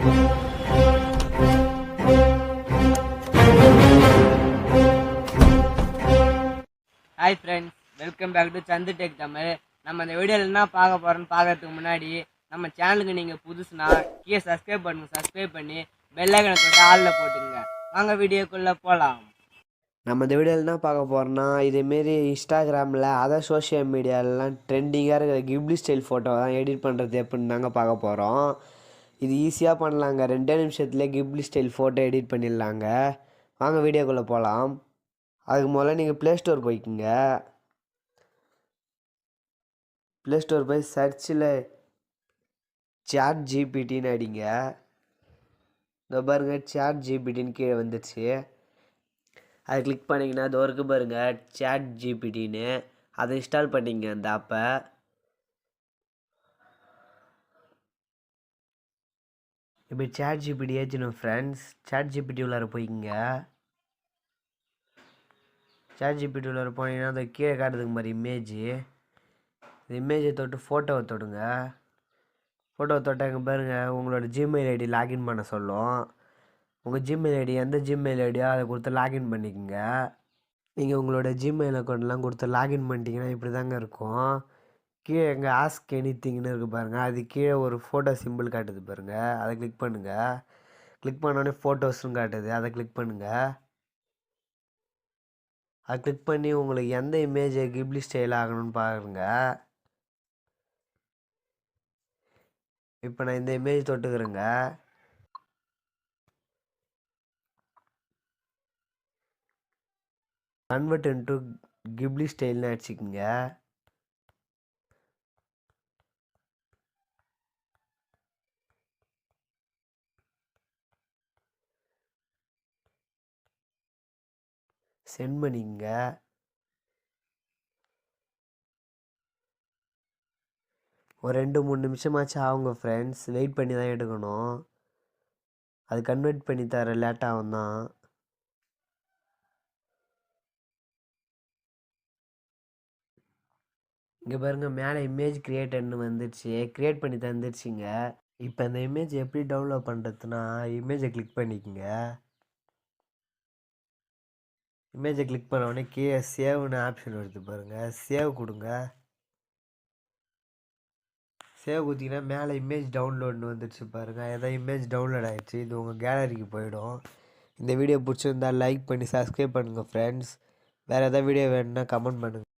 Hi friends, welcome back to Santhu tech Tamil. நம்ம இந்த வீடியோவில் என்ன பார்க்க போகிறோன்னு பார்க்கறதுக்கு முன்னாடி நம்ம சேனலுக்கு நீங்கள் புதுசுனா கீழே சப்ஸ்கிரைப் பண்ணி பெல் ஐக்கனை தொட்டு ஆளில் போட்டுங்க. வாங்க வீடியோக்குள்ளே போகலாம். நம்ம இந்த வீடியோவில் என்ன பார்க்க போகிறோன்னா, இதேமாரி இன்ஸ்டாகிராமில் அதர் சோஷியல் மீடியாலெலாம் ட்ரெண்டிங்காக இருக்கிற கிப்லி ஸ்டைல் ஃபோட்டோ தான் எடிட் பண்ணுறது எப்படின்னு தாங்க பார்க்க போகிறோம். இது ஈஸியாக பண்ணலாங்க, 2 நிமிஷத்துலேயே கிப்லி ஸ்டைல் ஃபோட்டோ எடிட் பண்ணிடலாங்க. வாங்க வீடியோக்குள்ளே போகலாம். அதுக்கு முதல்ல நீங்கள் ப்ளே ஸ்டோர் போய்க்குங்க. ப்ளே ஸ்டோர் போய் சர்ச்சில் சாட் ஜிபிடின்னு அடிங்க. இந்த பாருங்க, சாட் ஜிபிடின்னு கீழே வந்துடுச்சு. அதை கிளிக் பண்ணிங்கன்னா அது வரைக்கும் பாருங்கள் சாட் ஜிபிடின்னு. அதை இன்ஸ்டால் பண்ணிங்க அந்த ஆப்பை. இப்போ சாட் ஜிபிடி ஏற்றணும் ஃப்ரெண்ட்ஸ். சாட் ஜிபிடி உள்ளார போய்க்குங்க. சாட் ஜிபிடி உள்ளார போனீங்கன்னா அந்த கீழே காட்டுறதுக்கு மாதிரி இமேஜு. இந்த இமேஜை தொட்டு ஃபோட்டோவை தொடுங்க. ஃபோட்டோவை தொட்டாங்க பாருங்கள், உங்களோட ஜிமெயில் ஐடி லாகின் பண்ண சொல்லும். உங்கள் ஜிமெயில் ஐடி எந்த ஜிமெயில் ஐடியோ அதை கொடுத்து லாகின் பண்ணிக்கோங்க. நீங்கள் உங்களோட ஜிமெயில் அக்கௌண்ட்லாம் கொடுத்து லாகின் பண்ணிட்டீங்கன்னா இப்படி தாங்க இருக்கும். கீழே எங்கள் ஆஸ்க் எனிதிங்னு இருக்குது பாருங்கள், அது கீழே ஒரு ஃபோட்டோ சிம்பிள் காட்டுது பாருங்கள், அதை கிளிக் பண்ணுங்கள். கிளிக் பண்ணோடனே ஃபோட்டோஸ்னு காட்டுது, அதை கிளிக் பண்ணுங்கள். அதை கிளிக் பண்ணி உங்களுக்கு எந்த இமேஜை கிப்லி ஸ்டைல் ஆகணும்னு பாருங்க. இப்போ நான் இந்த இமேஜ் தொட்டுக்கிறேங்க. கன்வெர்ட் இன்டு கிப்லி ஸ்டைல்னு அடிச்சுக்கோங்க. சென்ட் பண்ணிக்கங்க. ஒரு 2-3 நிமிஷமாச்சும் ஆகுங்க ஃப்ரெண்ட்ஸ். வெயிட் பண்ணி தான் எடுக்கணும். அது கன்வெர்ட் பண்ணி தர லேட் ஆகும் தான். இங்கே பாருங்கள், மேலே இமேஜ் கிரியேட்டர்னு வந்துடுச்சு, க்ரியேட் பண்ணி தந்துடுச்சிங்க. இப்போ இந்த இமேஜ் எப்படி டவுன்லோட் பண்ணுறதுனா, இமேஜை கிளிக் பண்ணிக்கோங்க. இமேஜை கிளிக் பண்ண உடனே கீழே சேவ்னு ஆப்ஷன் வருது பாருங்கள், சேவ் கொடுங்க. சேவ் கொடுத்தீங்கன்னா மேலே இமேஜ் டவுன்லோட்னு வந்துடுச்சு பாருங்கள். ஏதாவது இமேஜ் டவுன்லோட் ஆகிடுச்சு, இது உங்கள் கேலரிக்கு போயிடும். இந்த வீடியோ பிடிச்சிருந்தால் லைக் பண்ணி சப்ஸ்கிரைப் பண்ணுங்கள் ஃப்ரெண்ட்ஸ். வேறு எதாவது வீடியோ வேணும்னா கமெண்ட் பண்ணுங்கள்.